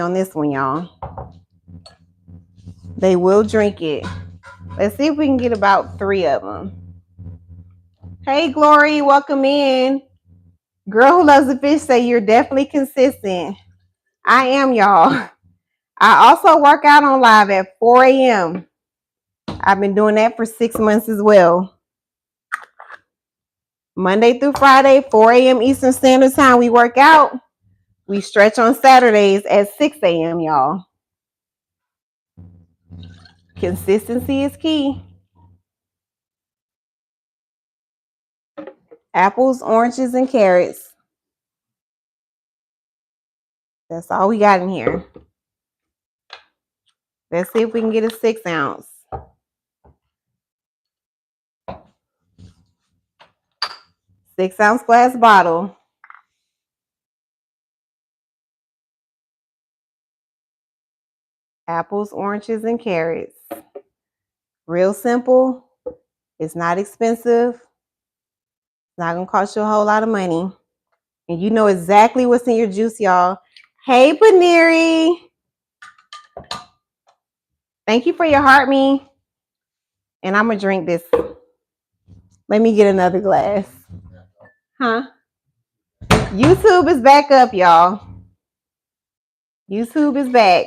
on this one, y'all. They will drink it. Let's see if we can get about 3 of them. Hey, Glory, welcome in. Girl who loves the fish say you're definitely consistent. I am, y'all. I also work out on live at 4 a.m. I've been doing that for 6 months as well. Monday through Friday, 4 a.m. Eastern Standard Time, we work out. We stretch on Saturdays at 6 a.m., y'all. Consistency is key. Apples, oranges, and carrots. That's all we got in here. Let's see if we can get a 6 ounce. 6 ounce glass bottle. Apples, oranges, and carrots. Real simple. It's not expensive. It's not going to cost you a whole lot of money. And you know exactly what's in your juice, y'all. Hey, Paneri. Thank you for your heart, me. And I'm going to drink this. Let me get another glass. Huh? YouTube is back up, y'all. YouTube is back.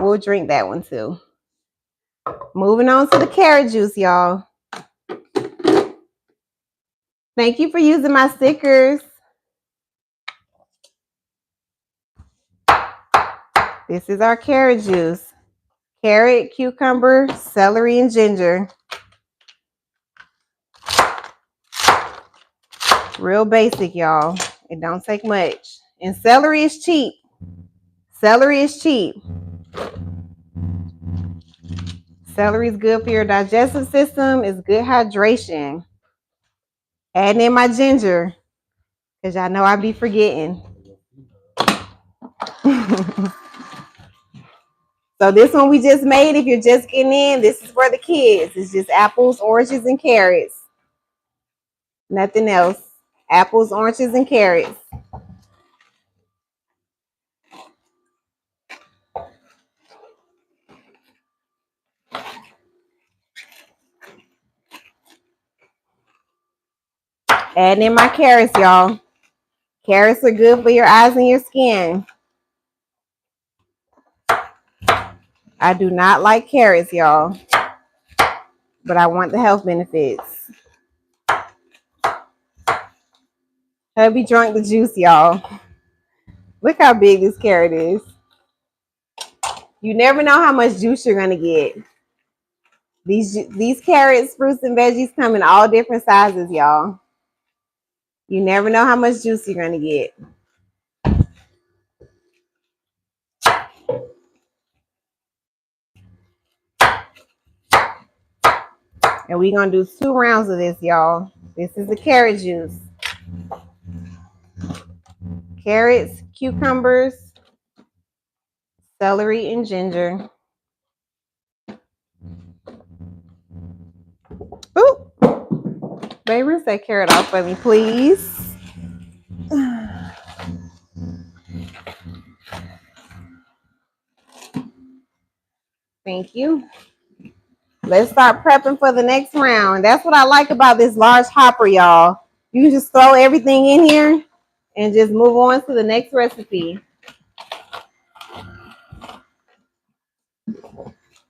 We'll drink that one too. Moving on to the carrot juice, y'all. Thank you for using my stickers. This is our carrot juice. Carrot, cucumber, celery, and ginger. Real basic, y'all. It don't take much. And celery is cheap. Celery is cheap. Celery is good for your digestive system. It's good hydration. Adding in my ginger, because y'all know I be forgetting. So this one we just made, if you're just getting in, this is for the kids. It's just apples, oranges, and carrots. Nothing else. Apples, oranges, and carrots. Adding in my carrots, y'all. Carrots are good for your eyes and your skin. I do not like carrots, y'all, but I want the health benefits. Hubby drank the juice, y'all. Look how big this carrot is. You never know how much juice you're gonna get. These carrots, fruits, and veggies come in all different sizes, y'all. You never know how much juice you're gonna get. And we're gonna do 2 rounds of this, y'all. This is the carrot juice. Carrots, cucumbers, celery, and ginger. Ooh. Baby, rinse that carrot off for me, please. Thank you. Let's start prepping for the next round. That's what I like about this large hopper, y'all. You can just throw everything in here and just move on to the next recipe.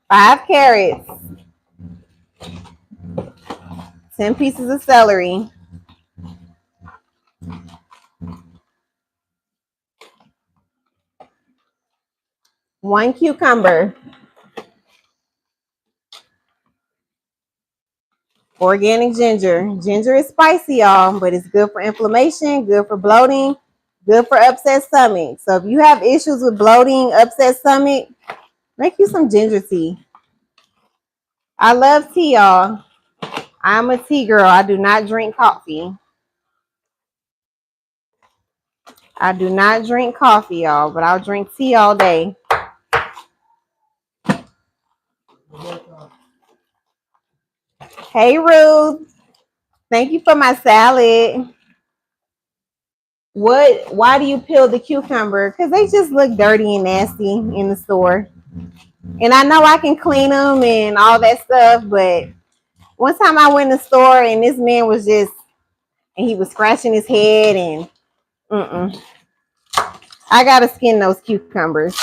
5 carrots. 10 pieces of celery. 1 cucumber. Organic ginger. Ginger is spicy, y'all, but it's good for inflammation, good for bloating, good for upset stomach. So if you have issues with bloating, upset stomach, make you some ginger tea. I love tea, y'all. I'm a tea girl. I do not drink coffee. I do not drink coffee, y'all, but I'll drink tea all day. Hey, Ruth. Thank you for my salad. Why do you peel the cucumber? Because they just look dirty and nasty in the store. And I know I can clean them and all that stuff, but one time I went in the store and this man was just, and he was scratching his head and I gotta skin those cucumbers.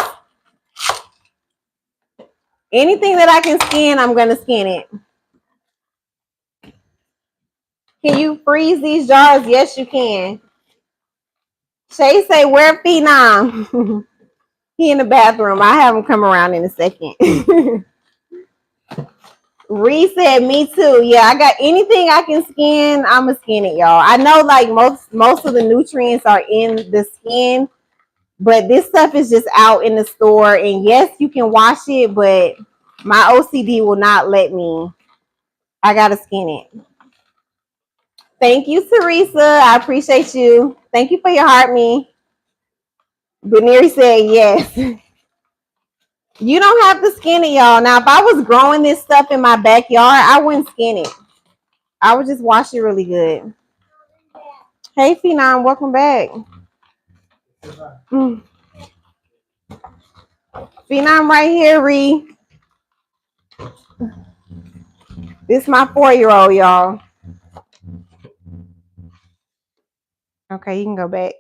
Anything that I can skin, I'm gonna skin it. Can you freeze these jars? Yes, you can. Shay say, where Phenom? He in the bathroom. I have him come around in a second. Ree said, me too. Yeah, I got anything I can skin, I'ma skin it, y'all. I know like most of the nutrients are in the skin, but this stuff is just out in the store. And yes, you can wash it, but my OCD will not let me. I gotta skin it. Thank you, Teresa. I appreciate you. Thank you for your heart, me. Beniri said yes. You don't have to skin it, y'all. Now, if I was growing this stuff in my backyard, I wouldn't skin it. I would just wash it really good. Hey, Phenom, welcome back. Phenom right here, Ree. This is my 4-year-old, y'all. Okay, you can go back.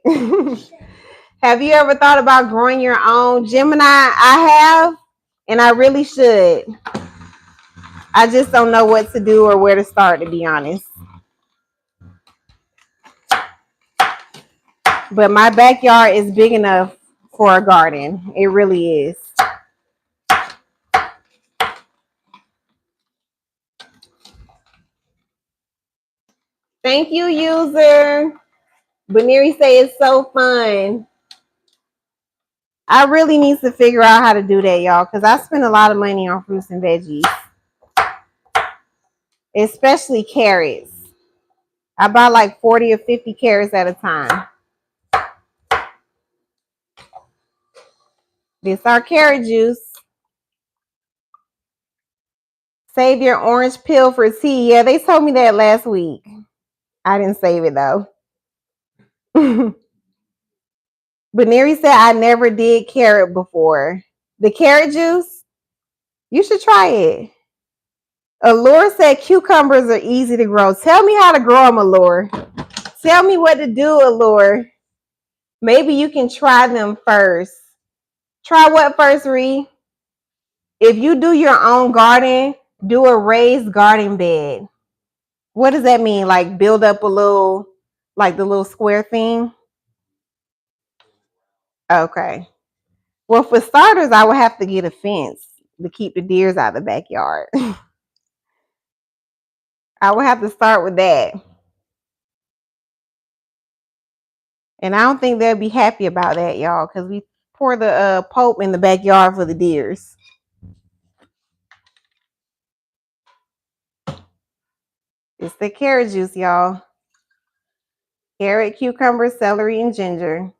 Have you ever thought about growing your own? Gemini, I have, and I really should. I just don't know what to do or where to start, to be honest. But my backyard is big enough for a garden. It really is. Thank you, user. Beniri say it's so fun. I really need to figure out how to do that, y'all, because I spend a lot of money on fruits and veggies, especially carrots. I buy like 40 or 50 carrots at a time. This our carrot juice. Save your orange peel for tea. Yeah, they told me that last week. I didn't save it though. Beniri said I never did carrot before. The carrot juice, you should try it. Allure said cucumbers are easy to grow. Tell me how to grow them, Allure. Tell me what to do, Allure. Maybe you can try them first. Try what first, Ree? If you do your own garden, do a raised garden bed. What does that mean? Like build up a little, like the little square thing? Okay. Well, for starters, I would have to get a fence to keep the deers out of the backyard. I would have to start with that. And I don't think they'll be happy about that, y'all, because we pour the pulp in the backyard for the deers. It's the carrot juice, y'all. Carrot, cucumber, celery, and ginger.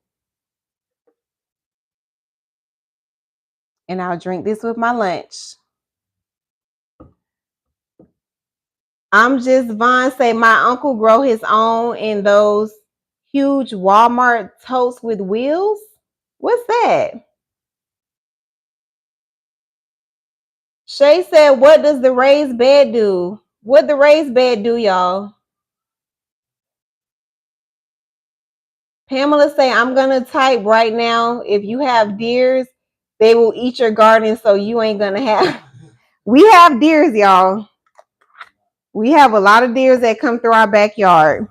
And I'll drink this with my lunch. I'm just Vaughn say my uncle grow his own in those huge Walmart totes with wheels. What's that? Shay said, what does the raised bed do? What the raised bed do, y'all? Pamela say, I'm gonna type right now. If you have deers, they will eat your garden, so you ain't gonna have. We have deers, y'all. We have a lot of deers that come through our backyard.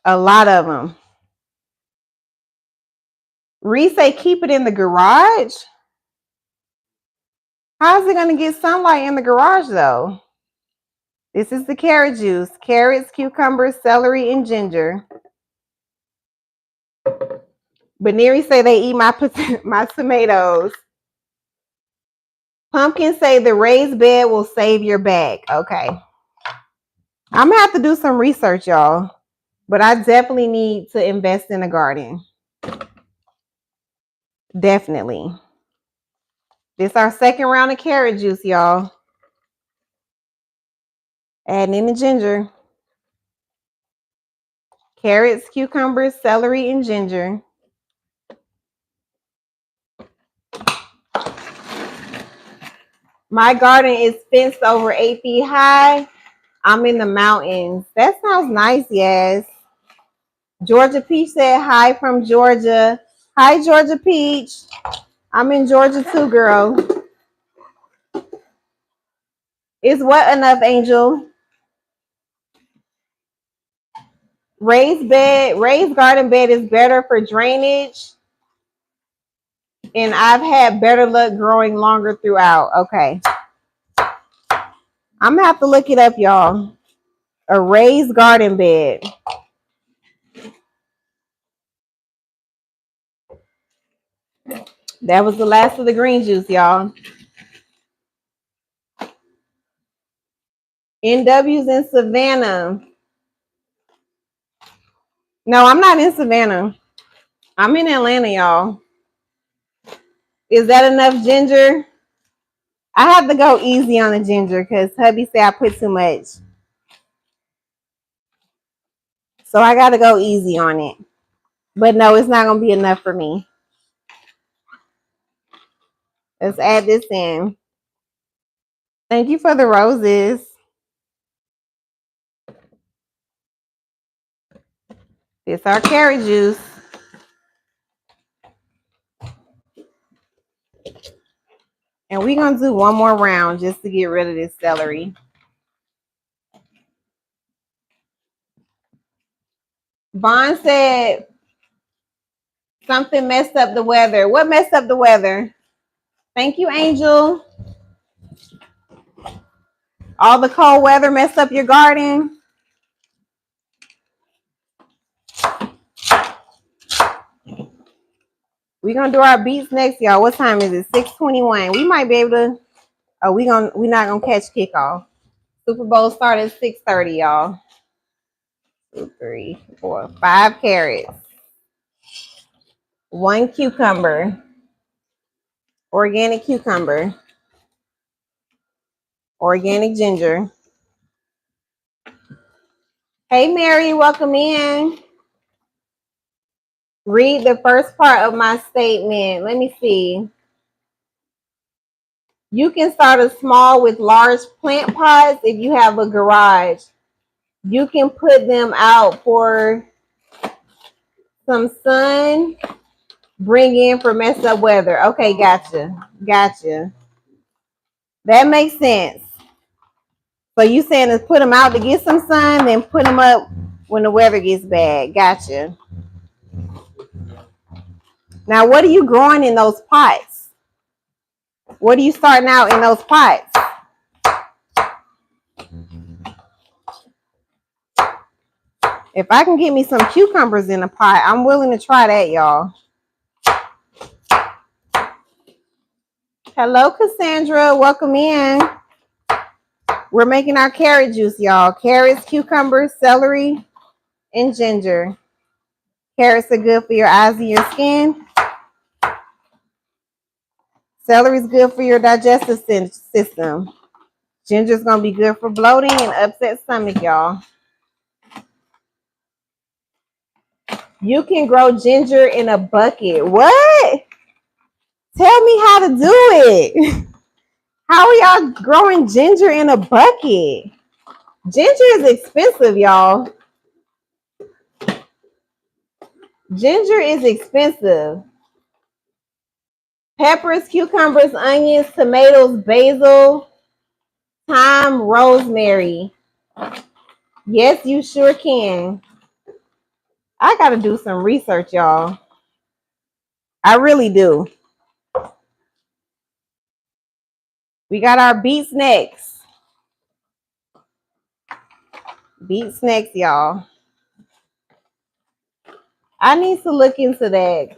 A lot of them. Reese say, keep it in the garage. How's it gonna get sunlight in the garage though? This is the carrot juice. Carrots, cucumbers, celery, and ginger. Beniri say they eat my tomatoes. Pumpkin say the raised bed will save your back. Okay. I'm gonna have to do some research, y'all. But I definitely need to invest in a garden. Definitely. This our second round of carrot juice, y'all. Adding in the ginger. Carrots, cucumbers, celery, and ginger. My garden is fenced over 8 feet high. I'm in the mountains. That sounds nice, yes. Georgia Peach said hi from Georgia. Hi, Georgia Peach. I'm in Georgia too, girl. Is what enough, Angel? Raised garden bed is better for drainage. And I've had better luck growing longer throughout. Okay. I'm gonna have to look it up, y'all. A raised garden bed. That was the last of the green juice, y'all. NW's in Savannah. No, I'm not in Savannah. I'm in Atlanta, y'all. Is that enough ginger? I have to go easy on the ginger because hubby said I put too much. So I got to go easy on it. But no, it's not going to be enough for me. Let's add this in. Thank you for the roses. This our carrot juice. And we're going to do one more round just to get rid of this celery. Vaughn said something messed up the weather. What messed up the weather? Thank you, Angel. All the cold weather messed up your garden. We're gonna do our beets next, y'all. What time is it? 6:21. We might be able to. Oh, we're not gonna catch kickoff. Super Bowl start at 6:30, y'all. 2, 3, 4, 5 carrots. 1 cucumber. Organic cucumber. Organic ginger. Hey, Mary, welcome in. Read the first part of my statement. Let me see. You can start a small with large plant pots if you have a garage. You can put them out for some sun, bring in for messed up weather. Okay, gotcha. That makes sense. So you saying is put them out to get some sun, then put them up when the weather gets bad. Gotcha. Now, what are you growing in those pots? What are you starting out in those pots? If I can get me some cucumbers in a pot, I'm willing to try that, y'all. Hello, Cassandra. Welcome in. We're making our carrot juice, y'all. Carrots, cucumbers, celery, and ginger. Carrots are good for your eyes and your skin. Celery is good for your digestive system. Ginger is going to be good for bloating and upset stomach, y'all. You can grow ginger in a bucket. What? Tell me how to do it. How are y'all growing ginger in a bucket? Ginger is expensive, y'all. Ginger is expensive. Peppers, cucumbers, onions, tomatoes, basil, thyme, rosemary. Yes, you sure can. I got to do some research, y'all. I really do. We got our beets next. Beets next, y'all. I need to look into that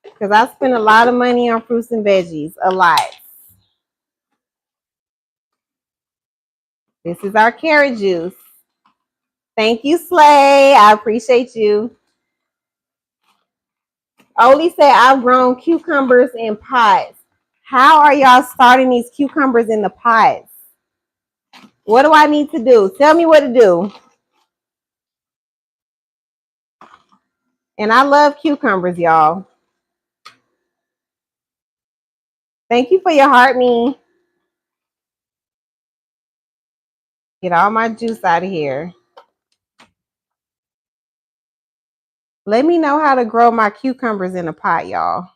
because I spend a lot of money on fruits and veggies. A lot. This is our carrot juice. Thank you, Slay. I appreciate you. Oli said, I've grown cucumbers in pots. How are y'all starting these cucumbers in the pots? What do I need to do? Tell me what to do. And I love cucumbers, y'all. Thank you for your heart, me. Get all my juice out of here. Let me know how to grow my cucumbers in a pot, y'all.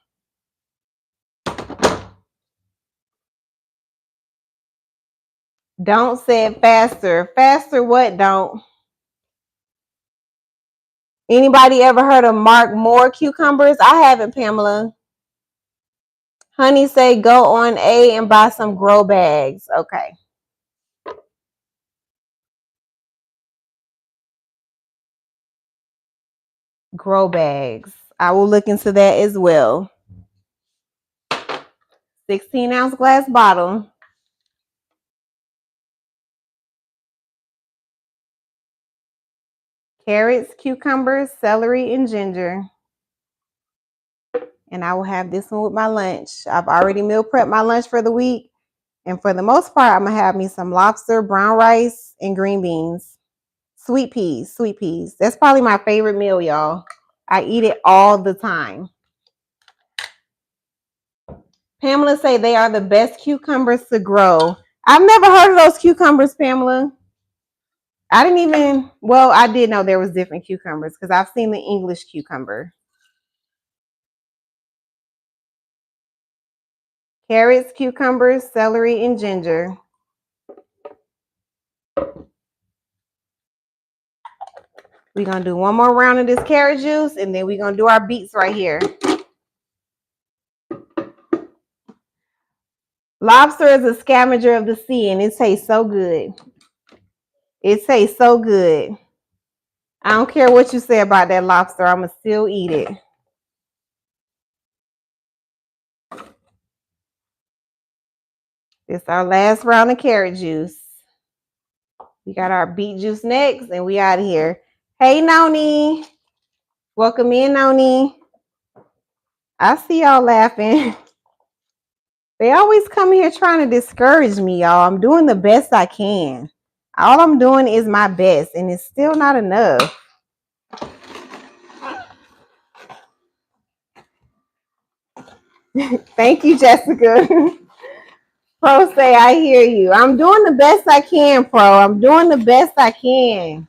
Don't say it faster. Faster what don't? Anybody ever heard of Mark Moore cucumbers? I haven't, Pamela. Honey say go on A and buy some grow bags. Okay. Grow bags. I will look into that as well. 16-ounce glass bottle. Carrots, cucumbers, celery, and ginger. And I will have this one with my lunch. I've already meal prepped my lunch for the week. And for the most part, I'm going to have me some lobster, brown rice, and green beans. Sweet peas, sweet peas. That's probably my favorite meal, y'all. I eat it all the time. Pamela say they are the best cucumbers to grow. I've never heard of those cucumbers, Pamela. I didn't even, well, I did know there was different cucumbers because I've seen the English cucumber. Carrots, cucumbers, celery, and ginger. We're going to do one more round of this carrot juice, and then we're going to do our beets right here. Lobster is a scavenger of the sea, and it tastes so good. It tastes so good. I don't care what you say about that lobster. I'm going to still eat it. This is our last round of carrot juice. We got our beet juice next, and we out of here. Hey, Noni. Welcome in, Noni. I see y'all laughing. They always come here trying to discourage me, y'all. I'm doing the best I can. All I'm doing is my best, and it's still not enough. Thank you, Jessica. Pro say, I hear you. I'm doing the best I can, Pro. I'm doing the best I can.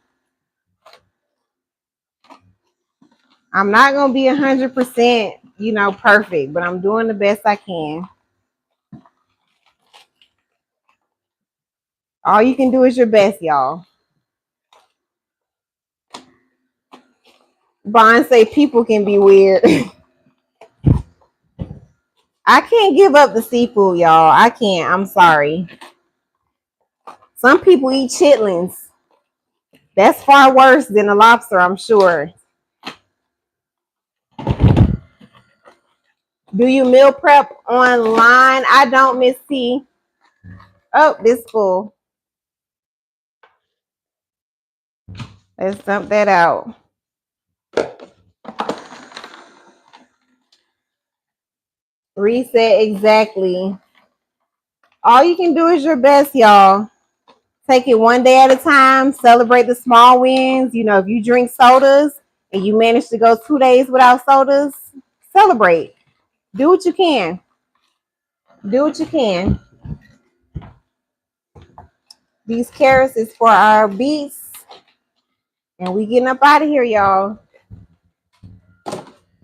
I'm not going to be 100%, perfect, but I'm doing the best I can. All you can do is your best, y'all. Bond say people can be weird. I can't give up the seafood, y'all. I can't. I'm sorry. Some people eat chitlins. That's far worse than a lobster, I'm sure. Do you meal prep online? I don't, Miss T. Oh, this full. Let's dump that out. Reset exactly. All you can do is your best, y'all. Take it one day at a time. Celebrate the small wins. If you drink sodas and you manage to go 2 days without sodas, celebrate. Do what you can. Do what you can. These carrots is for our beets. And we getting up out of here, y'all.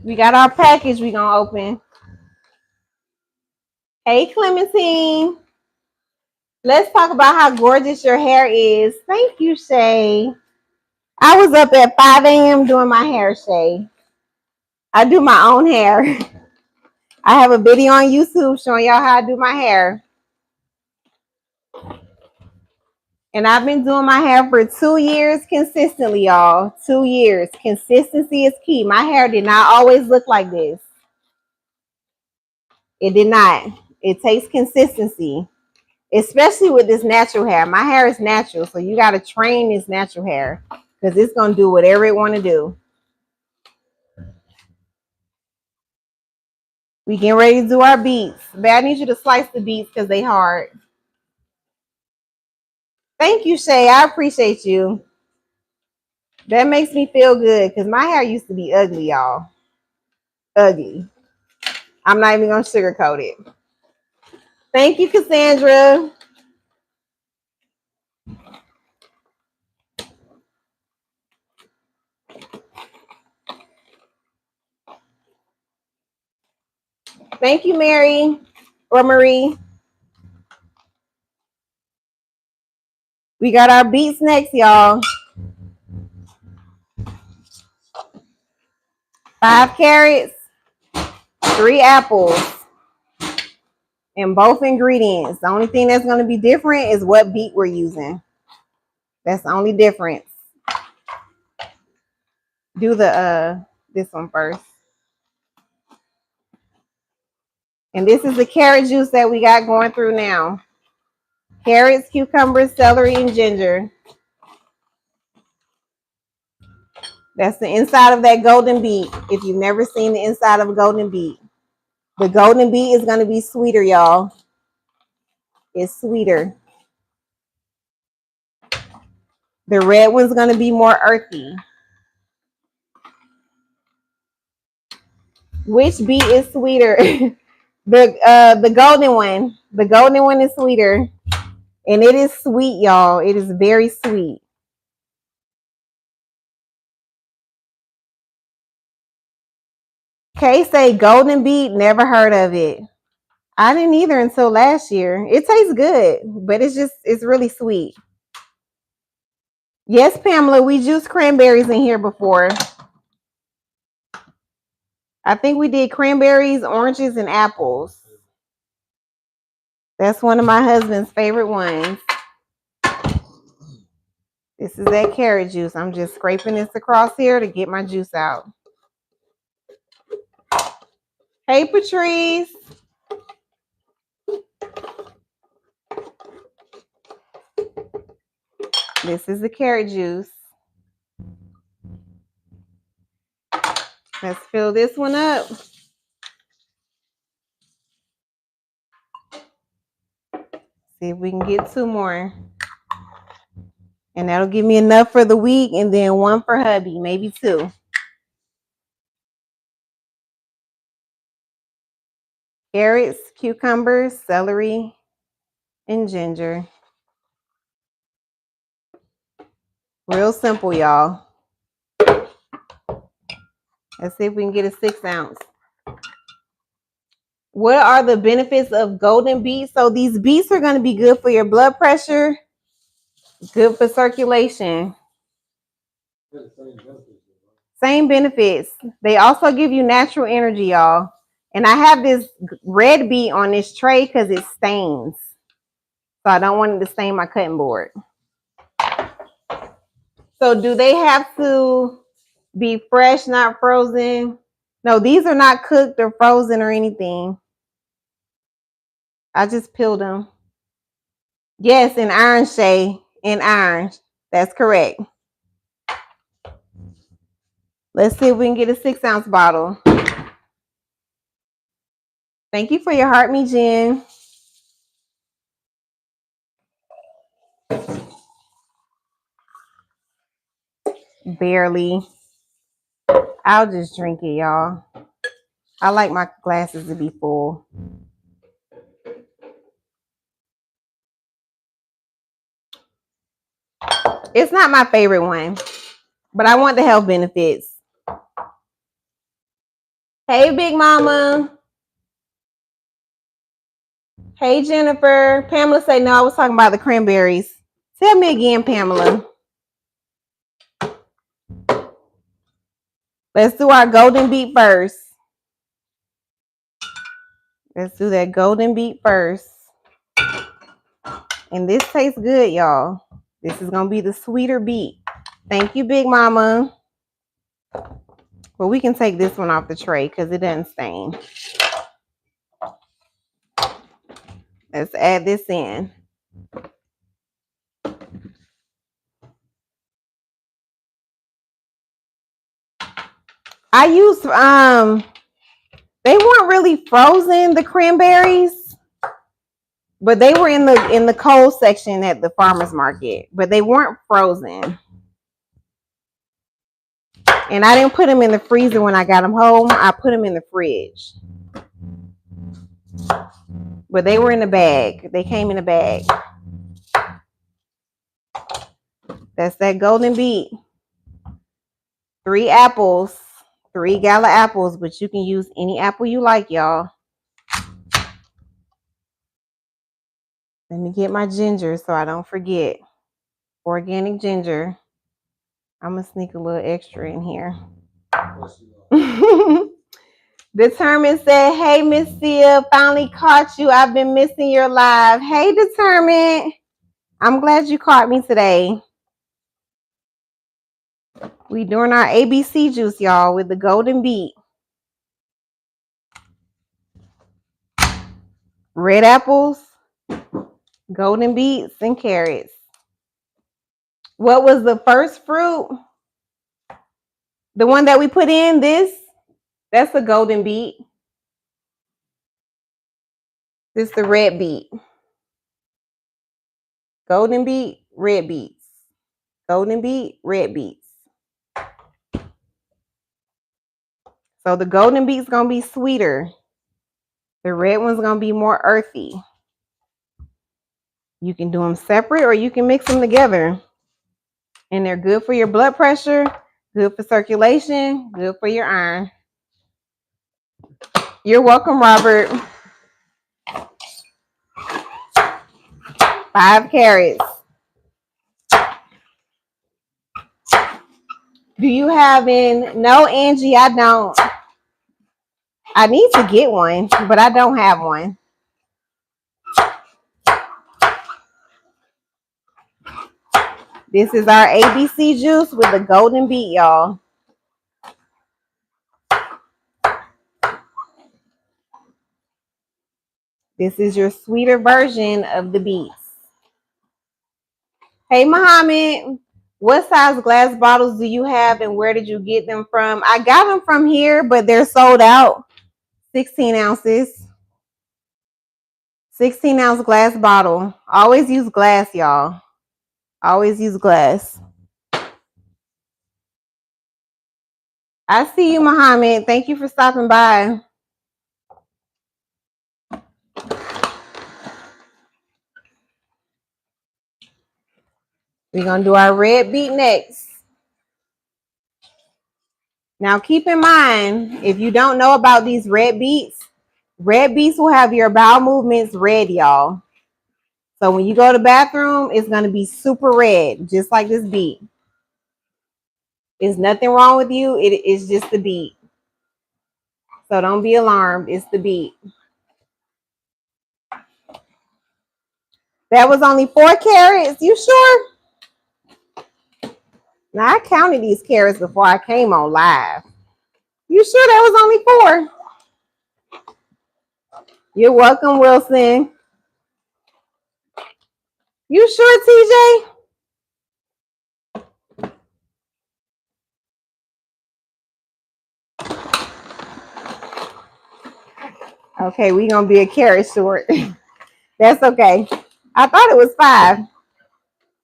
We got our package we gonna open. Hey, Clementine. Let's talk about how gorgeous your hair is. Thank you, Shay. I was up at 5 a.m. doing my hair, Shay. I do my own hair. I have a video on YouTube showing y'all how I do my hair. And I've been doing my hair for 2 years consistently, y'all. 2 years. Consistency is key. My hair did not always look like this. It did not. It takes consistency, especially with this natural hair. My hair is natural, so you got to train this natural hair because it's going to do whatever it want to do. We getting ready to do our beets. But I need you to slice the beets because they hard. Thank you, Shay. I appreciate you. That makes me feel good because my hair used to be ugly, y'all. Ugly. I'm not even going to sugarcoat it. Thank you, Cassandra. Thank you, Mary or Marie. We got our beets next, y'all. 5 carrots, 3 apples, and both ingredients. The only thing that's going to be different is what beet we're using. That's the only difference. Do the this one first. And this is the carrot juice that we got going through now. Carrots, cucumbers, celery, and ginger. That's the inside of that golden beet. If you've never seen the inside of a golden beet. The golden beet is going to be sweeter, y'all. It's sweeter. The red one's going to be more earthy. Which beet is sweeter? The golden one. The golden one is sweeter. And it is sweet, y'all. It is very sweet. Kay say golden beet, never heard of it. I didn't either until last year. It tastes good, but it's really sweet. Yes, Pamela, we juiced cranberries in here before. I think we did cranberries, oranges, and apples. That's one of my husband's favorite ones. This is that carrot juice. I'm just scraping this across here to get my juice out. Hey, Patrice. This is the carrot juice. Let's fill this one up. See if we can get 2 more. And that'll give me enough for the week, and then 1 for hubby, maybe 2. Carrots, cucumbers, celery, and ginger. Real simple, y'all. Let's see if we can get a 6 ounce. What are the benefits of golden beets? So these beets are going to be good for your blood pressure, good for circulation. Same benefits. They also give you natural energy, y'all. And I have this red beet on this tray because it stains. So I don't want it to stain my cutting board. So do they have to be fresh, not frozen? No, these are not cooked or frozen or anything. I just peeled them. Yes, in iron, Shay. In iron. That's correct. Let's see if we can get a 6 ounce bottle. Thank you for your heart, me, Jen. Barely. I'll just drink it, y'all. I like my glasses to be full. It's not my favorite one, but I want the health benefits. Hey, Big Mama. Hey, Jennifer. Pamela said, no, I was talking about the cranberries. Tell me again, Pamela. Let's do our golden beet first. Let's do that golden beet first. And this tastes good, y'all. This is going to be the sweeter beet. Thank you, Big Mama. Well, we can take this one off the tray because it doesn't stain. Let's add this in. I used, they weren't really frozen, the cranberries, but they were in the cold section at the farmer's market, but they weren't frozen. And I didn't put them in the freezer when I got them home. I put them in the fridge. But they were in the bag. They came in a bag. That's that golden beet. 3 apples. 3 gala apples, but you can use any apple you like, y'all. Let me get my ginger so I don't forget. Organic ginger. I'm going to sneak a little extra in here. Determined said, hey, Miss Sia, finally caught you. I've been missing your live. Hey, Determined. I'm glad you caught me today. We doing our ABC juice, y'all, with the golden beet. Red apples, golden beets, and carrots. What was the first fruit? The one that we put in, this? That's the golden beet. This is the red beet. Golden beet, red beets. Golden beet, red beets. So the golden beet's going to be sweeter. The red one's going to be more earthy. You can do them separate or you can mix them together. And they're good for your blood pressure, good for circulation, good for your iron. You're welcome, Robert. 5 carrots. Do you have in? No, Angie, I don't. I need to get one, but I don't have one. This is our ABC juice with the golden beet, y'all. This is your sweeter version of the beets. Hey, Muhammad, what size glass bottles do you have and where did you get them from? I got them from here, but they're sold out. 16 ounces. 16-ounce glass bottle. Always use glass, y'all. Always use glass. I see you, Muhammad. Thank you for stopping by. We're going to do our red beet next. Now, keep in mind, if you don't know about these red beets will have your bowel movements red, y'all. So when you go to the bathroom, it's going to be super red, just like this beet. There's nothing wrong with you. It is just the beet. So don't be alarmed. It's the beet. That was only 4 carrots. You sure? Now, I counted these carrots before I came on live. You sure that was only 4? You're welcome, Wilson. You sure, TJ? Okay, we're going to be a carrot short. That's okay. I thought it was 5.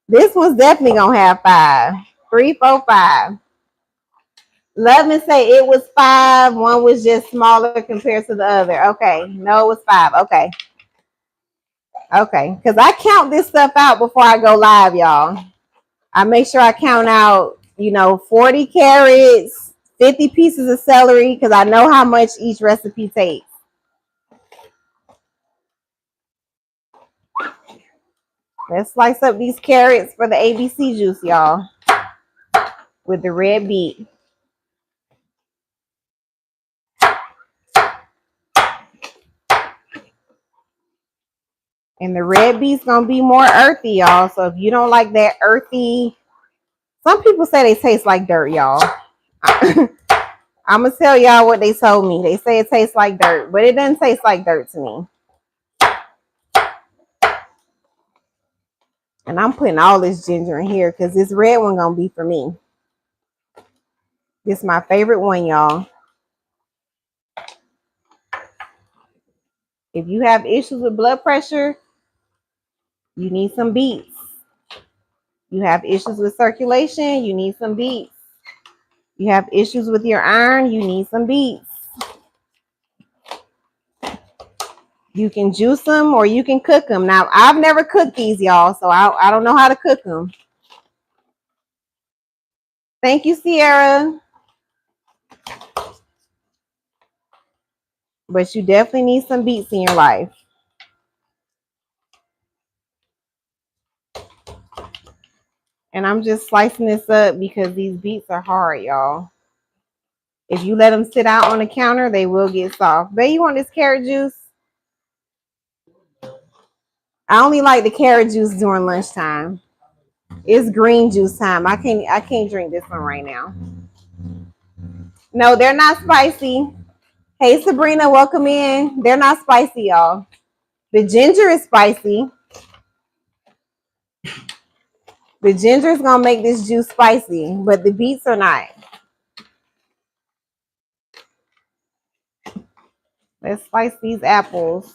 This one's definitely going to have 5. 3, 4, 5. Let me say it was 5. One was just smaller compared to the other. Okay. No, it was 5. Okay. Okay. Because I count this stuff out before I go live, y'all. I make sure I count out, 40 carrots, 50 pieces of celery, because I know how much each recipe takes. Let's slice up these carrots for the ABC juice, y'all, with the red beet. And the red beet's going to be more earthy, y'all. So if you don't like that earthy, some people say they taste like dirt, y'all. I'm going to tell y'all what they told me. They say it tastes like dirt, but it doesn't taste like dirt to me. And I'm putting all this ginger in here because this red one going to be for me. This is my favorite one, y'all. If you have issues with blood pressure, you need some beets. You have issues with circulation, you need some beets. You have issues with your iron, you need some beets. You can juice them or you can cook them. Now, I've never cooked these, y'all, so I don't know how to cook them. Thank you, Sierra. But you definitely need some beets in your life. And I'm just slicing this up because these beets are hard, y'all. If you let them sit out on the counter, they will get soft. Babe, you want this carrot juice? I only like the carrot juice during lunchtime. It's green juice time. I can't drink this one right now. No, they're not spicy. Hey Sabrina, welcome in. They're not spicy, y'all. The ginger is spicy. The ginger is gonna make this juice spicy, but the beets are not. Let's slice these apples.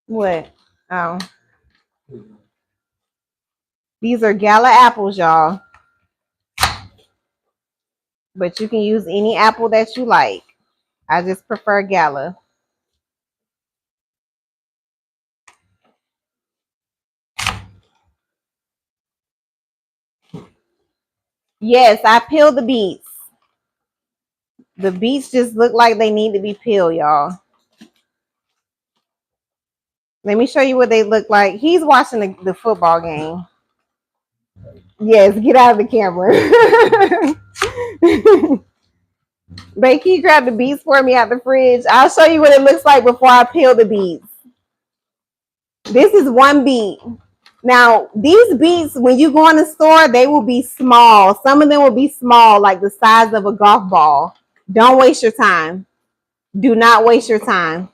What? Oh. These are Gala apples, y'all. But you can use any apple that you like. I just prefer Gala. Yes, I peel the beets. The beets just look like they need to be peeled, y'all. Let me show you what they look like. He's watching the football game. Yes, get out of the camera. Babe, can you grab the beets for me out the fridge? I'll show you what it looks like before I peel the beets. This is one beet. Now, these beets, when you go in the store, they will be small. Some of them will be small, like the size of a golf ball. Don't waste your time. Do not waste your time.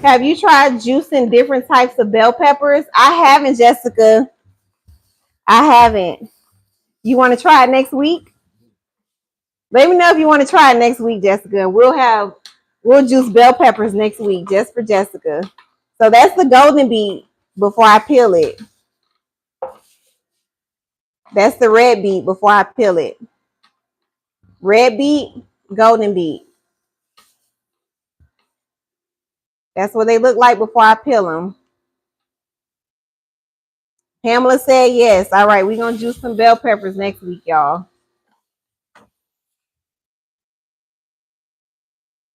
Have you tried juicing different types of bell peppers? I haven't, Jessica. I haven't. You want to try it next week? Let me know if you want to try it next week, Jessica. We'll juice bell peppers next week just for Jessica. So that's the golden beet before I peel it. That's the red beet before I peel it. Red beet, golden beet. That's what they look like before I peel them. Pamela said yes. All right, we're going to juice some bell peppers next week, y'all.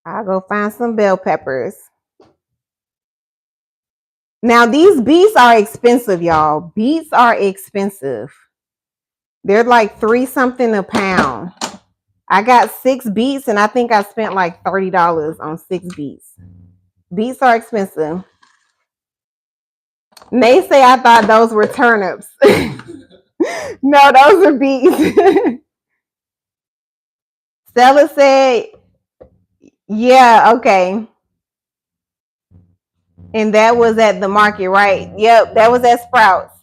I'll go find some bell peppers. Now, these beets are expensive, y'all. Beets are expensive. They're like $3 something a pound. I got 6 beets, and I think I spent like $30 on 6 beets. Beets are expensive. And they say I thought those were turnips. No, those are beets. Stella said, yeah, okay. And that was at the market, right? Yep, that was at Sprouts.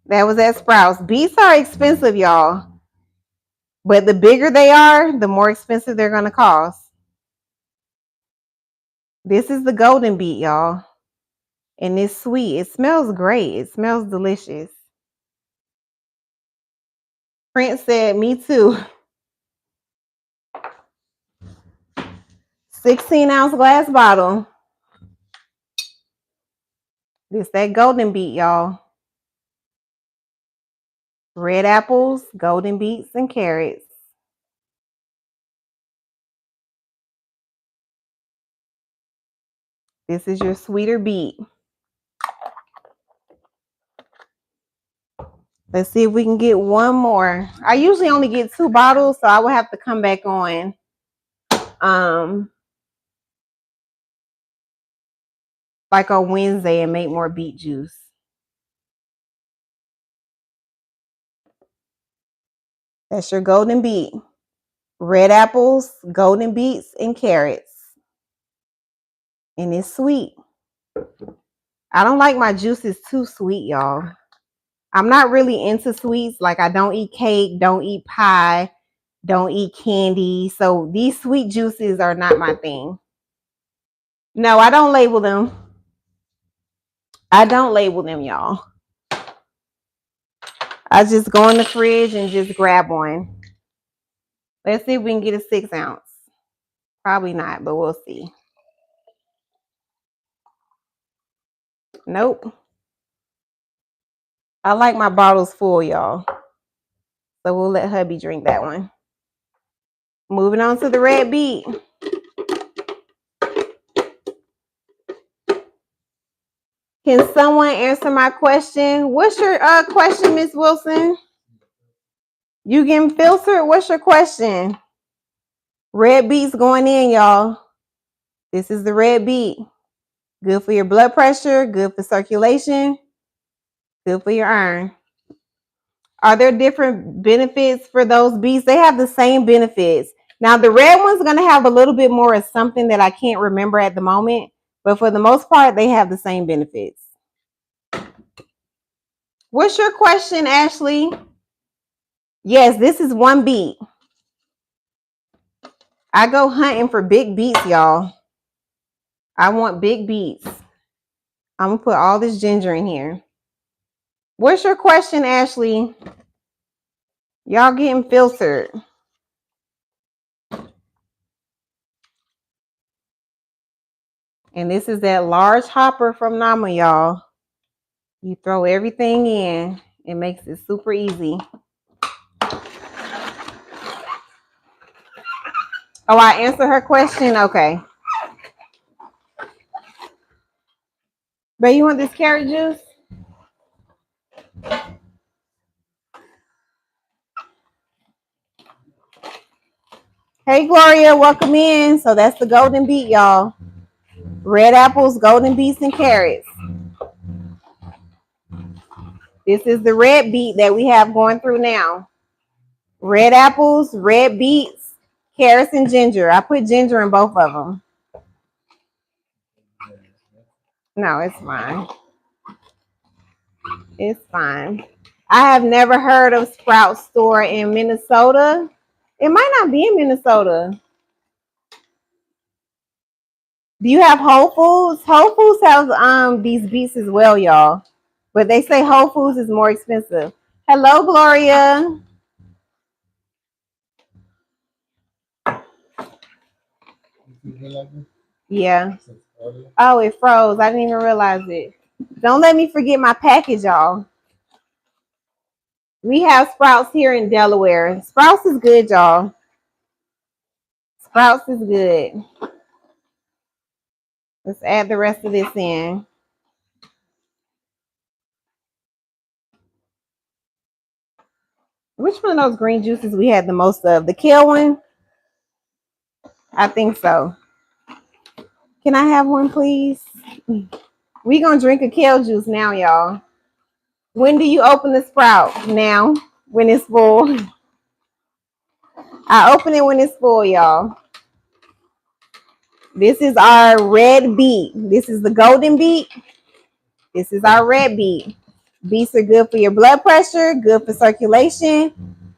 That was at Sprouts. Beets are expensive, y'all. But the bigger they are, the more expensive they're going to cost. This is the golden beet, y'all. And it's sweet. It smells great. It smells delicious. Prince said, me too. 16-ounce glass bottle. This that golden beet, y'all. Red apples, golden beets, and carrots. This is your sweeter beet. Let's see if we can get one more. I usually only get 2 bottles, so I will have to come back on. Like on Wednesday and make more beet juice. That's your golden beet. Red apples, golden beets, and carrots. And it's sweet. I don't like my juices too sweet, y'all. I'm not really into sweets. Like I don't eat cake, don't eat pie, don't eat candy. So these sweet juices are not my thing. No, I don't label them. I don't label them, y'all. I just go in the fridge and just grab one. Let's see if we can get a 6 ounce. Probably not, but we'll see. Nope. I like my bottles full, y'all. So we'll let hubby drink that one. Moving on to the red beet. Can someone answer my question? What's your question, Miss Wilson? You getting filtered? What's your question? Red beets going in, y'all. This is the red beet. Good for your blood pressure, good for circulation, good for your iron. Are there different benefits for those beets? They have the same benefits. Now, the red one's going to have a little bit more of something that I can't remember at the moment, but for the most part, they have the same benefits. What's your question, Ashley? Yes, this is one beet. I go hunting for big beets, y'all. I want big beets. I'm going to put all this ginger in here. What's your question, Ashley? Y'all getting filtered. And this is that large hopper from Nama, y'all. You throw everything in. It makes it super easy. Oh, I answered her question? Okay. But you want this carrot juice? Hey, Gloria, welcome in. So that's the golden beet, y'all. Red apples, golden beets, and carrots. This is the red beet that we have going through now. Red apples, red beets, carrots, and ginger. I put ginger in both of them. No, it's fine. It's fine. I have never heard of Sprout store in Minnesota. It might not be in Minnesota. Do you have Whole Foods? Whole Foods has these beets as well, y'all. But they say Whole Foods is more expensive. Hello, Gloria. Yeah. Oh, it froze. I didn't even realize it. Don't let me forget my package, y'all. We have Sprouts here in Delaware. Sprouts is good, y'all. Sprouts is good. Let's add the rest of this in. Which one of those green juices we had the most of? The kale one? I think so. Can I have one, please? We gonna drink a kale juice now, y'all. When do you open the Sprout? Now, when it's full. I open it when it's full, y'all. This is our red beet. This is the golden beet. This is our red beet. Beets are good for your blood pressure, good for circulation,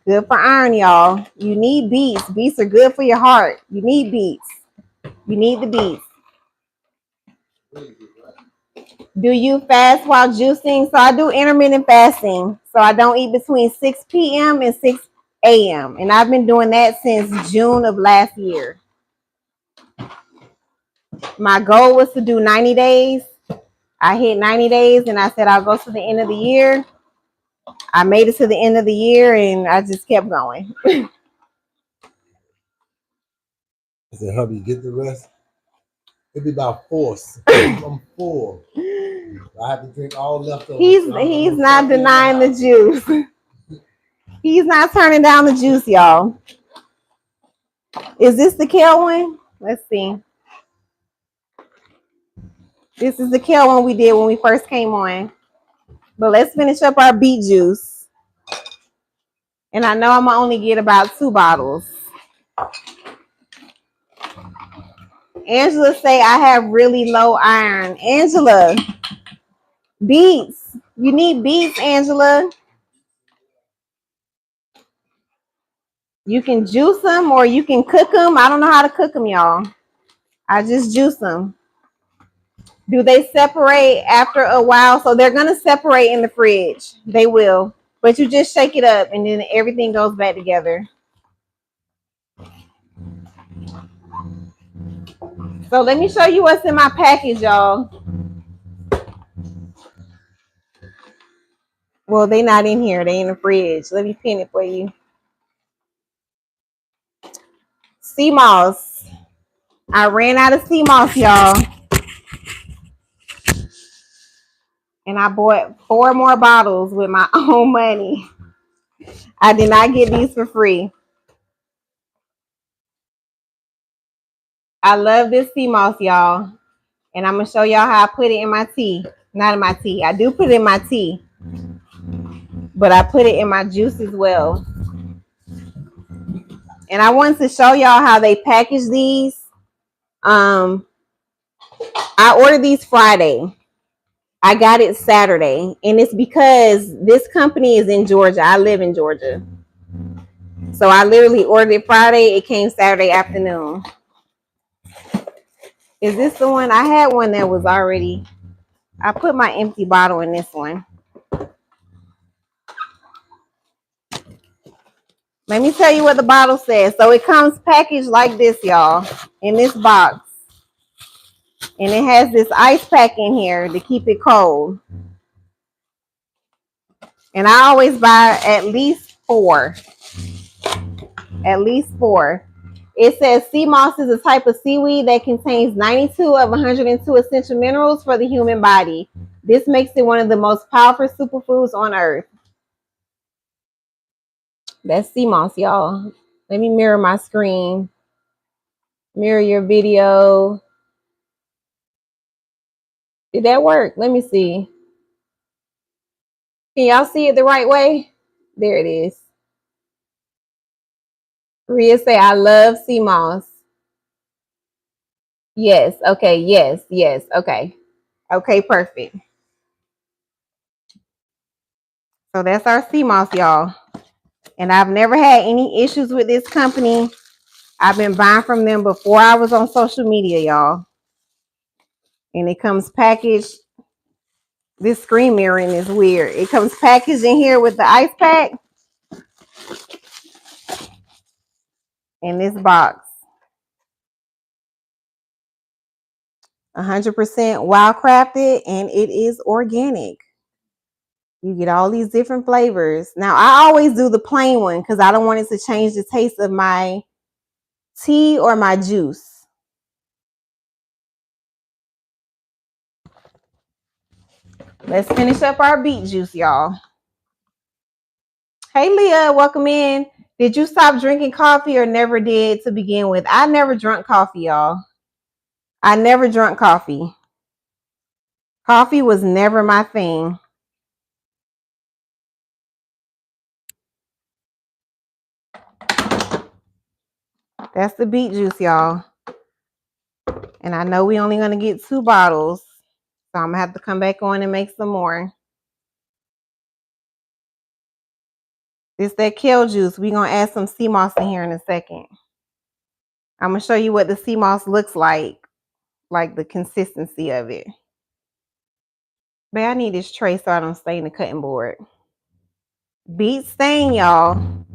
good for iron, y'all. You need beets. Beets are good for your heart. You need beets. You need the beets. Do you fast while juicing? So I do intermittent fasting. So I don't eat between 6 p.m. and 6 a.m. And I've been doing that since June of last year. My goal was to do 90 days. I hit 90 days and I said I'll go to the end of the year. I made it to the end of the year and I just kept going. I said, hubby, get the rest. It'd be about 4. I'm 4. I have to drink all leftovers. He's not denying the juice. He's not turning down the juice, y'all. Is this the kale one? Let's see. This is the kale one we did when we first came on. But let's finish up our beet juice. And I know I'm gonna only get about 2 bottles. Angela say I have really low iron. Angela, beets. You need beets, Angela. You can juice them or you can cook them. I don't know how to cook them, y'all. I just juice them. Do they separate after a while? So they're going to separate in the fridge. They will. But you just shake it up and then everything goes back together. So let me show you what's in my package, y'all. Well, they not in here. They in the fridge. Let me pin it for you. Sea moss. I ran out of sea moss, y'all. And I bought 4 more bottles with my own money. I did not get these for free. I love this sea moss, y'all. And I'm going to show y'all how I put it in my tea. Not in my tea. I do put it in my tea. But I put it in my juice as well. And I wanted to show y'all how they package these. I ordered these Friday. I got it Saturday. And it's because this company is in Georgia. I live in Georgia. So I literally ordered it Friday. It came Saturday afternoon. Is this the one? I had one that was already... I put my empty bottle in this one. Let me tell you what the bottle says. So it comes packaged like this, y'all, in this box. And it has this ice pack in here to keep it cold. And I always buy at least 4. At least 4. It says sea moss is a type of seaweed that contains 92 of 102 essential minerals for the human body. This makes it one of the most powerful superfoods on earth. That's sea moss, y'all. Let me mirror my screen. Mirror your video. Did that work? Let me see. Can y'all see it the right way? There it is. Rhea say, I love sea moss. Yes. Okay. Yes. Yes. Okay. Okay. Perfect. So that's our sea moss, y'all. And I've never had any issues with this company. I've been buying from them before I was on social media, y'all. And it comes packaged. This screen mirroring is weird. It comes packaged in here with the ice pack. In this box. 100% wild crafted, and it is organic. You get all these different flavors. Now, I always do the plain one because I don't want it to change the taste of my tea or my juice. Let's finish up our beet juice, y'all. Hey, Leah, welcome in. Did you stop drinking coffee or never did to begin with? I never drank coffee, y'all. I never drank coffee. Coffee was never my thing. That's the beet juice, y'all. And I know we only going to get 2 bottles. So I'm going to have to come back on and make some more. It's that kale juice. We're going to add some sea moss in here in a second. I'm going to show you what the sea moss looks like the consistency of it. But I need this tray so I don't stain the cutting board. Beets stain, y'all.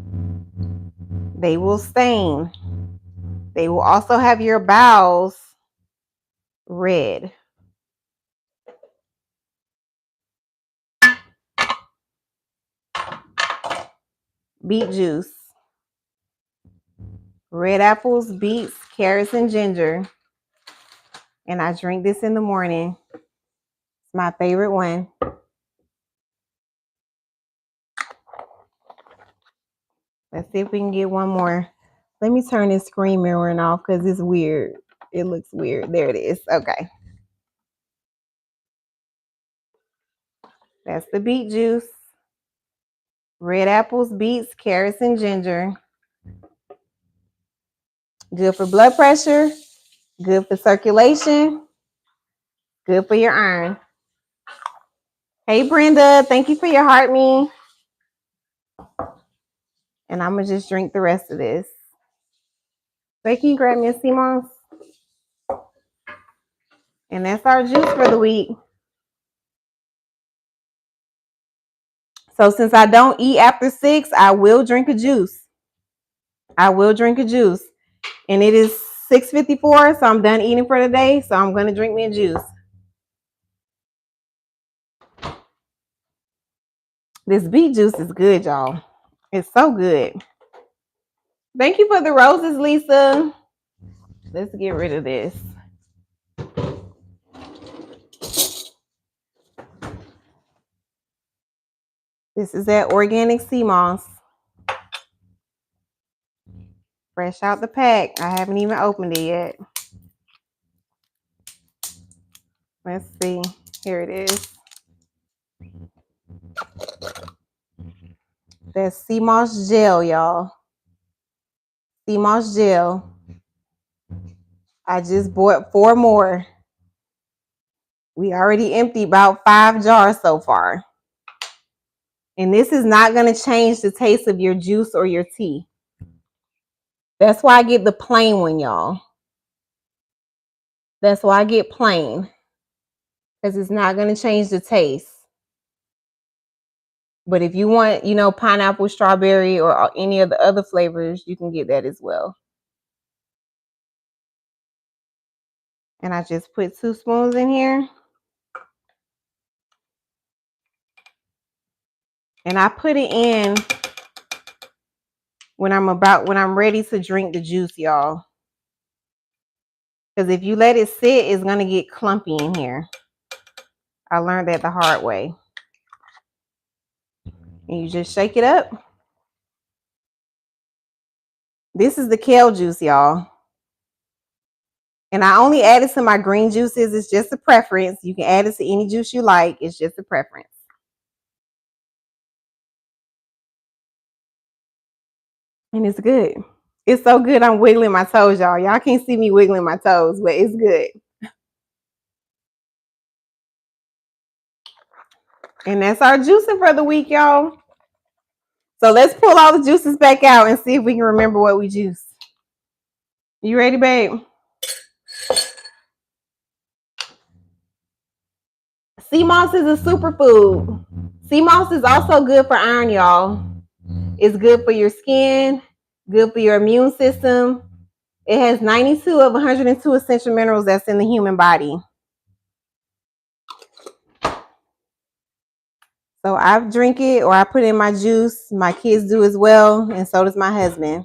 They will stain. They will also have your bowels red. Beet juice. Red apples, beets, carrots, and ginger. And I drink this in the morning. It's my favorite one. Let's see if we can get one more. Let me turn this screen mirroring off because it's weird. It looks weird. There it is. Okay. That's the beet juice. Red apples, beets, carrots, and ginger. Good for blood pressure. Good for circulation. Good for your iron. Hey, Brenda. Thank you for your heart, me. And I'm going to just drink the rest of this. So can you grab me a sea moss? And that's our juice for the week. So since I don't eat after 6, I will drink a juice. I will drink a juice. And it is 6:54, so I'm done eating for the day. So I'm going to drink me a juice. This beet juice is good, y'all. It's so good. Thank you for the roses, Lisa. Let's get rid of this. This is that organic sea moss. Fresh out the pack. I haven't even opened it yet. Let's see. Here it is. That's sea moss gel, y'all. Sea moss gel. I just bought 4 more. We already emptied about 5 jars so far. And this is not going to change the taste of your juice or your tea. That's why I get the plain one, y'all. That's why I get plain. Because it's not going to change the taste. But if you want, you know, pineapple, strawberry, or any of the other flavors, you can get that as well. And I just put 2 spoons in here. And I put it in when I'm ready to drink the juice, y'all. Because if you let it sit, it's going to get clumpy in here. I learned that the hard way. And you just shake it up. This is the kale juice, y'all. And I only add it to my green juices. It's just a preference. You can add it to any juice you like. It's just a preference. And it's good. It's so good I'm wiggling my toes, y'all. Y'all can't see me wiggling my toes, but it's good. And that's our juicing for the week, y'all. So let's pull all the juices back out and see if we can remember what we juiced. You ready, babe? Sea moss is a superfood. Sea moss is also good for iron, y'all. It's good for your skin, good for your immune system. It has 92 of 102 essential minerals that's in the human body. So I drink it or I put it in my juice. My kids do as well, and so does my husband.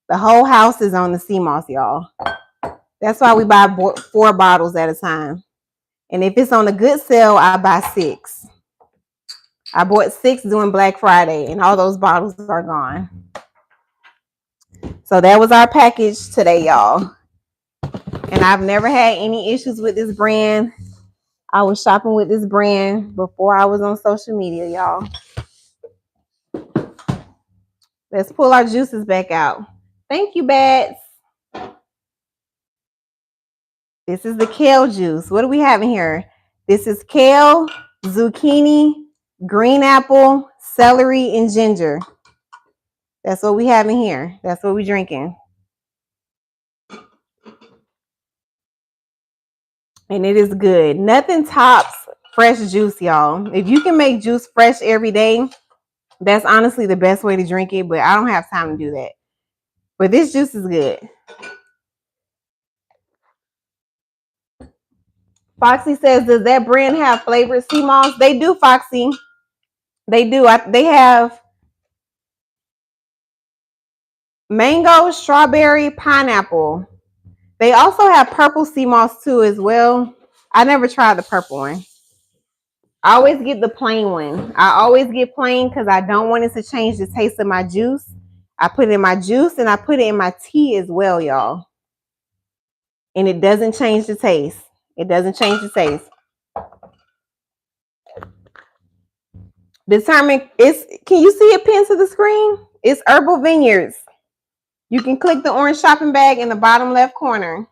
The whole house is on the sea moss, y'all. That's why we buy 4 bottles at a time. And if it's on a good sale, I buy 6. I bought 6 during Black Friday, and all those bottles are gone. So that was our package today, y'all. And I've never had any issues with this brand. I was shopping with this brand before I was on social media, y'all. Let's pull our juices back out. Thank you, Bats. This is the kale juice. What do we have in here? This is kale, zucchini, green apple, celery, and ginger. That's what we have in here. That's what we're drinking. And it is good. Nothing tops fresh juice, y'all. If you can make juice fresh every day, that's honestly the best way to drink it, but I don't have time to do that. But this juice is good. Foxy says, does that brand have flavored sea moss? They do, Foxy. They do. They have mango, strawberry, pineapple. They also have purple sea moss too as well. I never tried the purple one. I always get the plain one. I always get plain because I don't want it to change the taste of my juice. I put it in my juice and I put it in my tea as well, y'all. And it doesn't change the taste. It doesn't change the taste. Can you see it pinned to the screen? It's Herbal Vineyards. You can click the orange shopping bag in the bottom left corner.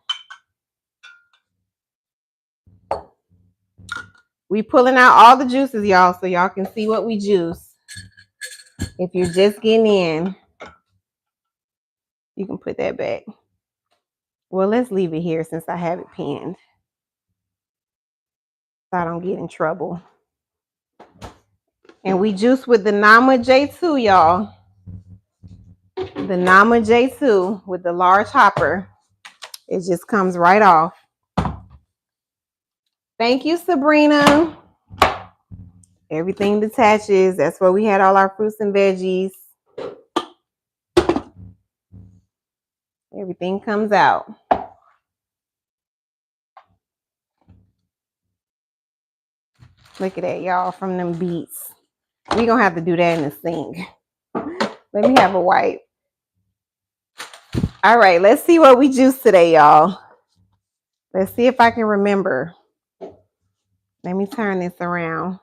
We pulling out all the juices, y'all, so y'all can see what we juice. If you're just getting in, you can put that back. Well, let's leave it here since I have it pinned, so I don't get in trouble. And we juice with the Nama J2, y'all. The Nama J2 with the large hopper. It just comes right off. Thank you, Sabrina. Everything detaches. That's where we had all our fruits and veggies. Everything comes out. Look at that, y'all, from them beets. We're going to have to do that in the sink. Let me have a wipe. All right, let's see what we juice today, y'all. Let's see if I can remember. Let me turn this around.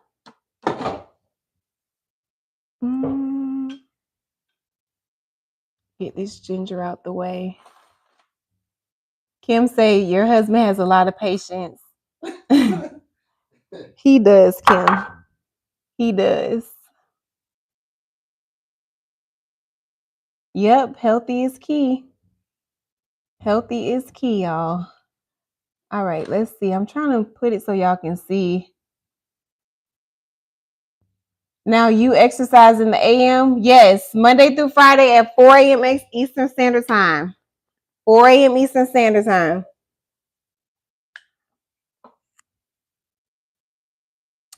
Get this ginger out the way. Kim say your husband has a lot of patience. He does, Kim. He does. Yep, healthy is key. Healthy is key, y'all. All right, let's see. I'm trying to put it so y'all can see. Now, you exercise in the AM? Yes, Monday through Friday at 4 a.m. Eastern Standard Time. 4 a.m. Eastern Standard Time.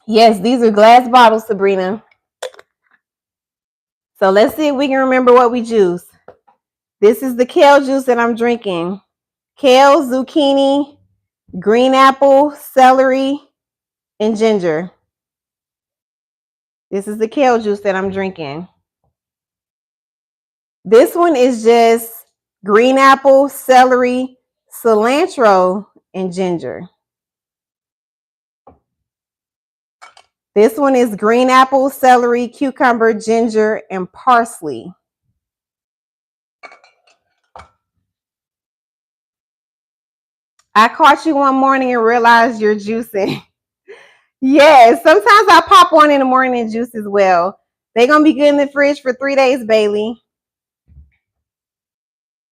Yes, these are glass bottles, Sabrina. So let's see if we can remember what we juice. This is the kale juice that I'm drinking. Kale, zucchini, green apple, celery, and ginger. This is the kale juice that I'm drinking. This one is just green apple, celery, cilantro, and ginger. This one is green apple, celery, cucumber, ginger, and parsley. I caught you one morning and realized you're juicing. Yes, sometimes I pop one in the morning and juice as well. They're going to be good in the fridge for 3 days, Bailey.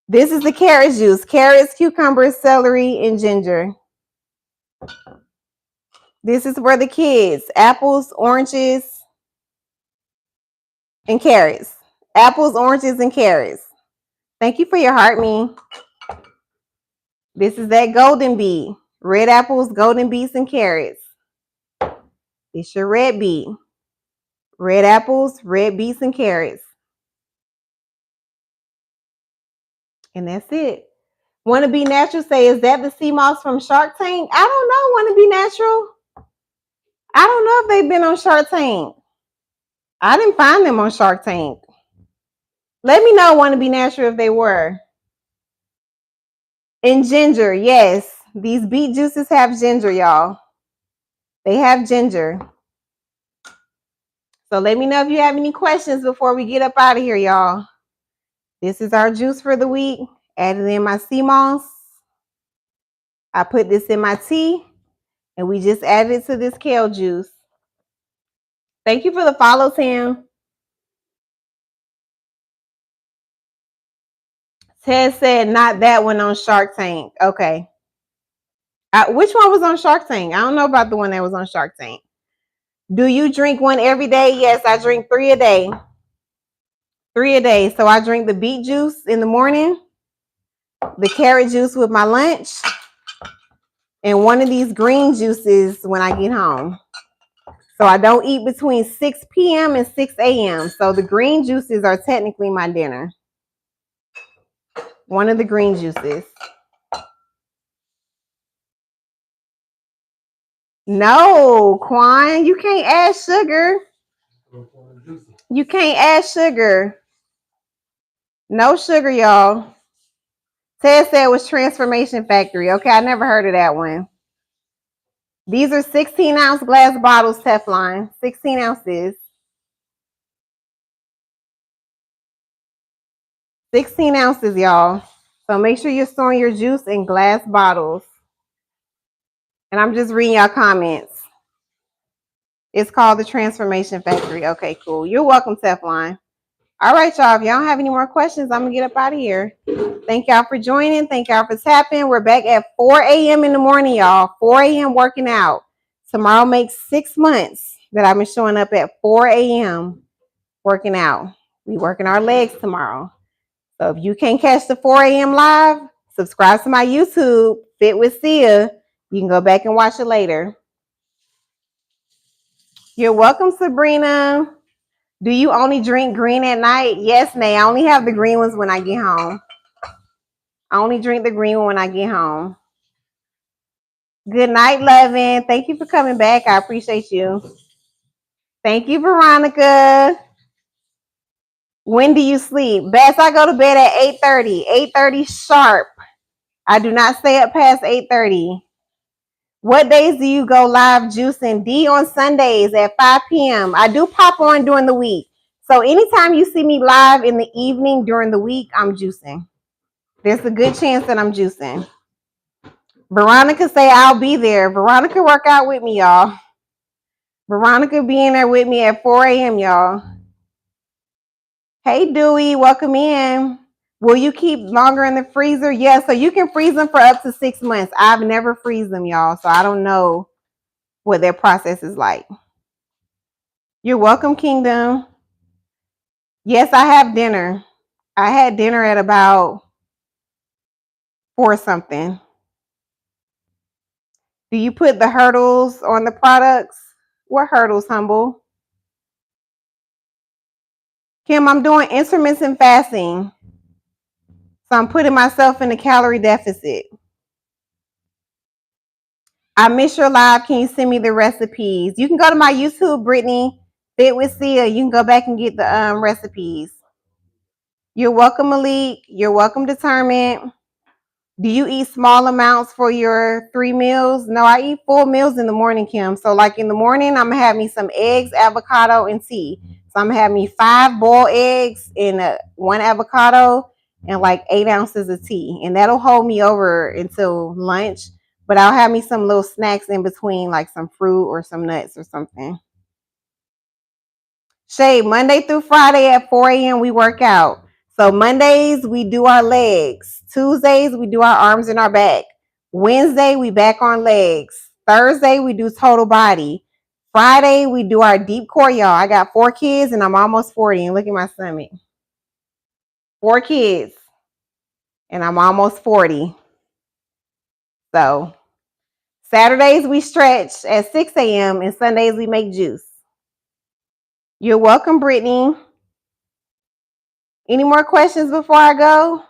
This is the carrot juice. Carrots, cucumbers, celery, and ginger. This is for the kids. Apples, oranges, and carrots. Apples, oranges, and carrots. Thank you for your heart, me. This is that golden beet. Red apples, golden beets, and carrots. It's your red beet. Red apples, red beets, and carrots. And that's it. Want to Be Natural say, is that the sea moss from Shark Tank? I don't know, Want to Be Natural. I don't know if they've been on Shark Tank. I didn't find them on Shark Tank. Let me know, Want to Be Natural, if they were. And ginger, yes. These beet juices have ginger, y'all. They have ginger. So let me know if you have any questions before we get up out of here, y'all. This is our juice for the week. Added in my sea moss. I put this in my tea. And we just added it to this kale juice. Thank you for the follow, Tim. Ted said not that one on Shark Tank. Okay. Which one was on Shark Tank? I don't know about the one that was on Shark Tank. Do you drink one every day? Yes, I drink 3 a day. 3 a day. So I drink the beet juice in the morning, the carrot juice with my lunch, and one of these green juices when I get home. So I don't eat between 6 p.m. and 6 a.m. So the green juices are technically my dinner. One of the green juices. No, Quan, you can't add sugar. You can't add sugar. No sugar, y'all. Ted said it was Transformation Factory. Okay, I never heard of that one. These are 16-ounce glass bottles, Teflon. 16 ounces. 16 ounces, y'all. So make sure you're storing your juice in glass bottles. And I'm just reading y'all comments. It's called the Transformation Factory. Okay, cool. You're welcome, Teflon. All right, y'all. If y'all don't have any more questions, I'm going to get up out of here. Thank y'all for joining. Thank y'all for tapping. We're back at 4 a.m. in the morning, y'all. 4 a.m. working out. Tomorrow makes 6 months. that I've been showing up at 4 a.m. working out. We working our legs tomorrow. So if you can't catch the 4 a.m. live, subscribe to my YouTube, Fit with Sia. You can go back and watch it later. You're welcome, Sabrina. Do you only drink green at night? Yes, Nay. I only have the green ones when I get home. I only drink the green one when I get home. Good night, Lovin. Thank you for coming back. I appreciate you. Thank you, Veronica. When do you sleep? Best, I go to bed at 8:30. 8:30 sharp. I do not stay up past 8:30. What days do you go live juicing? D, on Sundays at 5 p.m. I do pop on during the week. So anytime you see me live in the evening during the week, I'm juicing. There's a good chance that I'm juicing. Veronica say I'll be there. Veronica work out with me, y'all. Veronica being there with me at 4 a.m., y'all. Hey, Dewey, welcome in. Will you keep longer in the freezer? Yeah, so you can freeze them for up to 6 months. I've never freezed them, y'all, so I don't know what their process is like. You're welcome, Kingdom. Yes, I have dinner. I had dinner at about 4 something. Do you put the hurdles on the products? What hurdles, Humble? Kim, I'm doing intermittent fasting. So I'm putting myself in a calorie deficit. I miss your live. Can you send me the recipes? You can go to my YouTube, Brittany, Fit with Sia. You can go back and get the recipes. You're welcome, Malik. You're welcome, Determined. Do you eat small amounts for your 3 meals? No, I eat full meals in the morning, Kim. So like in the morning, I'm going to have me some eggs, avocado, and tea. So I'm going to have me 5 boiled eggs and 1 avocado and like 8 ounces of tea. And that'll hold me over until lunch. But I'll have me some little snacks in between, like some fruit or some nuts or something. Shay, Monday through Friday at 4 a.m. we work out. So Mondays, we do our legs. Tuesdays, we do our arms and our back. Wednesday, we back on legs. Thursday, we do total body. Friday, we do our deep core, y'all. I got 4 kids and I'm almost 40. And look at my stomach. 4 kids and I'm almost 40. So Saturdays, we stretch at 6 a.m. and Sundays, we make juice. You're welcome, Brittany. Any more questions before I go?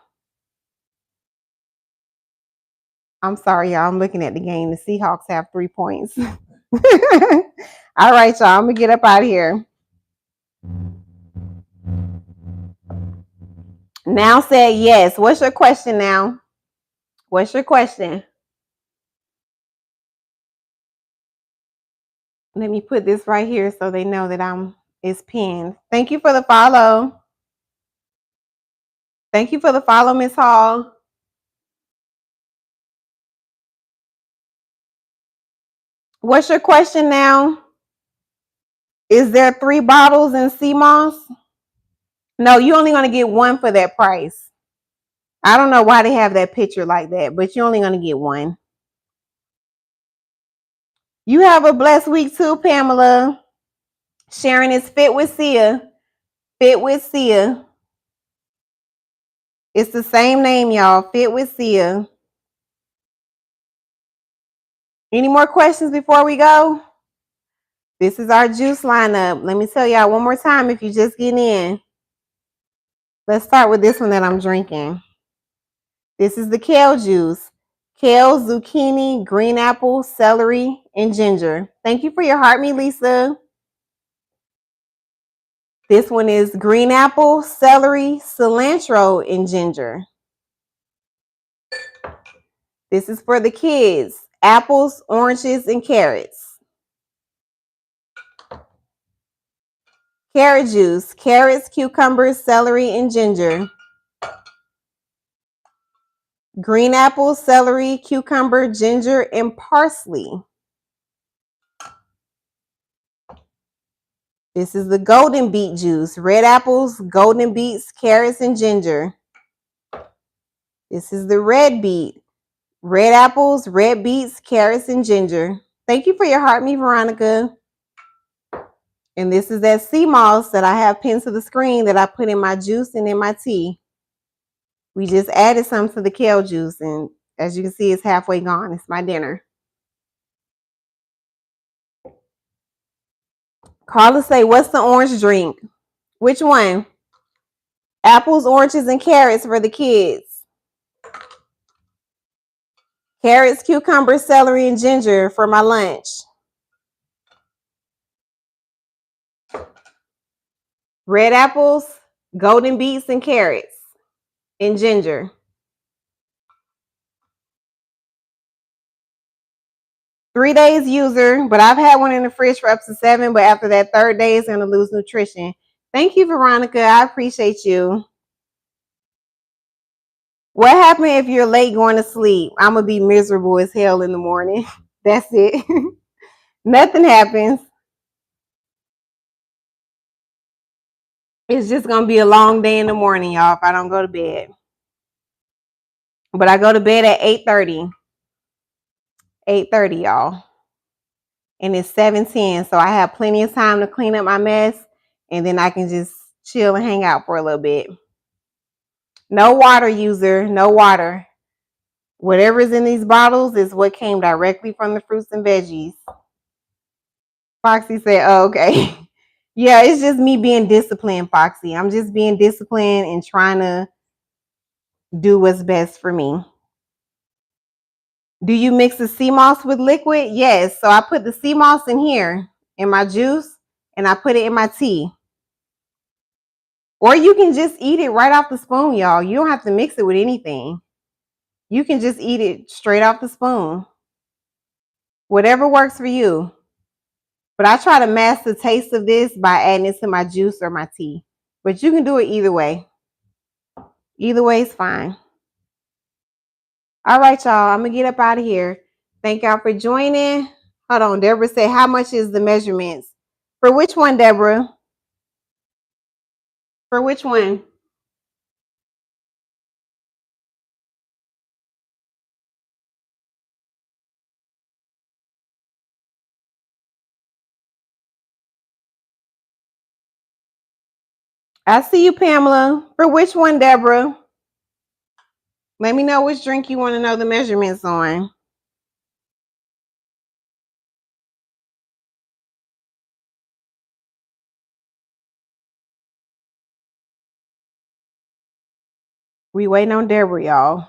I'm sorry, y'all. I'm looking at the game. The Seahawks have 3 points. All right, y'all. I'm going to get up out of here. Now said yes. What's your question now? What's your question? Let me put this right here so they know that it's pinned. Thank you for the follow. Thank you for the follow, Miss Hall. What's your question now? Is there 3 bottles in sea moss? No, you're only going to get 1 for that price. I don't know why they have that picture like that, but you're only going to get 1. You have a blessed week too, Pamela. Sharon is Fit with Sia. Fit with Sia. It's the same name, y'all. Fit with Sia. Any more questions before we go? This is our juice lineup. Let me tell y'all one more time if you just get in. Let's start with this one that I'm drinking. This is the kale juice. Kale, zucchini, green apple, celery, and ginger. Thank you for your heart, me, Lisa. This one is green apple, celery, cilantro, and ginger. This is for the kids. Apples, oranges, and carrots. Carrot juice. Carrots, cucumbers, celery, and ginger. Green apple, celery, cucumber, ginger, and parsley. This is the golden beet juice. Red apples, golden beets, carrots, and ginger. This is the red beet. Red apples, red beets, carrots, and ginger. Thank you for your heart, me, Veronica. And this is that sea moss that I have pinned to the screen that I put in my juice and in my tea. We just added some to the kale juice, and as you can see, it's halfway gone. It's my dinner. Carla say, what's the orange drink? Which one? Apples, oranges, and carrots for the kids. Carrots, cucumbers, celery, and ginger for my lunch. Red apples, golden beets, and carrots, and ginger. 3 days user, but I've had one in the fridge for up to 7, but after that 3rd day, it's going to lose nutrition. Thank you, Veronica. I appreciate you. What happened if you're late going to sleep? I'm going to be miserable as hell in the morning. That's it. Nothing happens. It's just going to be a long day in the morning, y'all, if I don't go to bed. But I go to bed at 8:30. 8:30, y'all. And it's 7:10, so I have plenty of time to clean up my mess, and then I can just chill and hang out for a little bit. No water, user. No water. Whatever's in these bottles is what came directly from the fruits and veggies. Foxy said, oh, okay. Yeah, it's just me being disciplined, Foxy. I'm just being disciplined and trying to do what's best for me. Do you mix the sea moss with liquid? Yes. So I put the sea moss in here in my juice, and I put it in my tea. Or you can just eat it right off the spoon, y'all. You don't have to mix it with anything. You can just eat it straight off the spoon. Whatever works for you. But I try to mask the taste of this by adding it to my juice or my tea. But you can do it either way. Either way is fine. All right, y'all. I'm going to get up out of here. Thank y'all for joining. Hold on. Deborah said, how much is the measurements? For which one, Deborah? For which one? I see you, Pamela. For which one, Deborah? Let me know which drink you want to know the measurements on. We waiting on Deborah, y'all.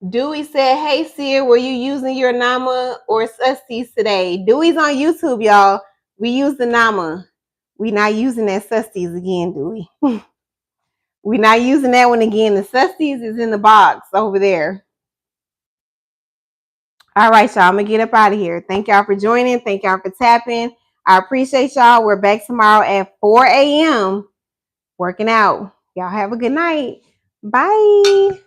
Dewey said, hey, Seer, were you using your Nama or Susties today? Dewey's on YouTube, y'all. We use the Nama. We not using that Susties again, Dewey. We not using that one again. The Susties is in the box over there. All right, y'all. I'm going to get up out of here. Thank y'all for joining. Thank y'all for tapping. I appreciate y'all. We're back tomorrow at 4 a.m. working out. Y'all have a good night. Bye.